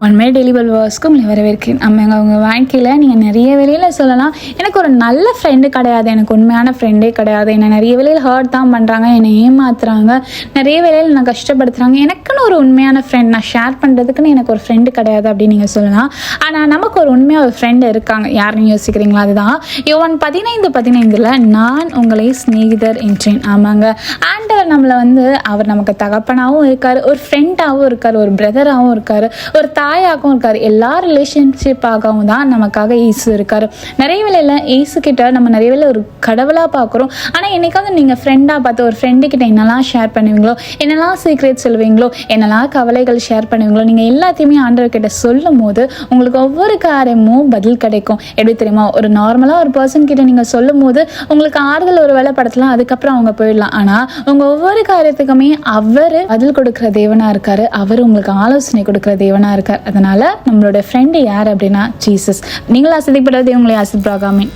உண்மையை டெய்லி பல்வாஸ்க்கு உங்களை வரவேற்கிறேன். அவங்க வாழ்க்கையில் நீங்கள் நிறைய வேலையில் சொல்லலாம், எனக்கு ஒரு நல்ல ஃப்ரெண்டு கிடையாது, எனக்கு உண்மையான ஃப்ரெண்டே கிடையாது, என்னை நிறைய வேலையில் ஹர்ட் தான் பண்ணுறாங்க, என்னை ஏமாத்துறாங்க, நிறைய வேலையில் நான் கஷ்டப்படுத்துகிறாங்க, எனக்குன்னு ஒரு உண்மையான ஃப்ரெண்ட் நான் ஷேர் பண்ணுறதுக்குன்னு எனக்கு ஒரு ஃப்ரெண்டு கிடையாது அப்படின்னு நீங்கள் சொல்லலாம். ஆனால் நமக்கு ஒரு உண்மையாக ஒரு ஃப்ரெண்டு இருக்காங்க. யாருன்னு யோசிக்கிறீங்களா? அதுதான் யோவான் 15:15 நான் உங்களை சிநேகிதர் என்றேன். ஆமாங்க, ஆண்டவர் நம்மளை அவர் நமக்கு தகப்பனாகவும் இருக்கார், ஒரு ஃப்ரெண்டாகவும் இருக்கார், ஒரு பிரதராகவும் இருக்கார், ஒரு தாயாகவும் இருக்கார், எல்லா ரிலேஷன்ஷிப்பாகவும் தான் நமக்காக இயேசு இருக்கார். நிறைய வேளையில் இயேசு கிட்ட நம்ம நிறைய வேளை ஒரு கடவுளாக பார்க்குறோம். ஆனால் என்னைக்காவது நீங்கள் ஃப்ரெண்டாக பார்த்து ஒரு ஃப்ரெண்டு கிட்ட என்னெல்லாம் ஷேர் பண்ணுவீங்களோ, என்னெல்லாம் சீக்ரெட் சொல்லுவீங்களோ, என்னெல்லாம் கவலைகள் ஷேர் பண்ணுவீங்களோ, நீங்கள் எல்லாத்தையுமே ஆண்டவர்கிட்ட சொல்லும் போது உங்களுக்கு ஒவ்வொரு காரியமும் பதில் கிடைக்கும். எப்படி தெரியுமா? ஒரு நார்மலாக ஒரு பர்சன் கிட்ட நீங்கள் சொல்லும் போது உங்களுக்கு ஆறுதல் ஒரு வேலை படுத்தலாம், அதுக்கப்புறம் அவங்க போயிடலாம். ஆனால் உங்கள் ஒவ்வொரு காரியத்துக்குமே அவர் பதில் கொடுக்குற தேவனாக இருக்கார், அவர் உங்களுக்கு ஆலோசனை கொடுக்குற தேவனாக இருக்கார். அதனால நம்மளோட ஃப்ரெண்டு யார் அப்படின்னா ஜீசஸ். நீங்களும் ஆசிரியப்படுறது உங்களை ஆசிரியப்பாகாமே.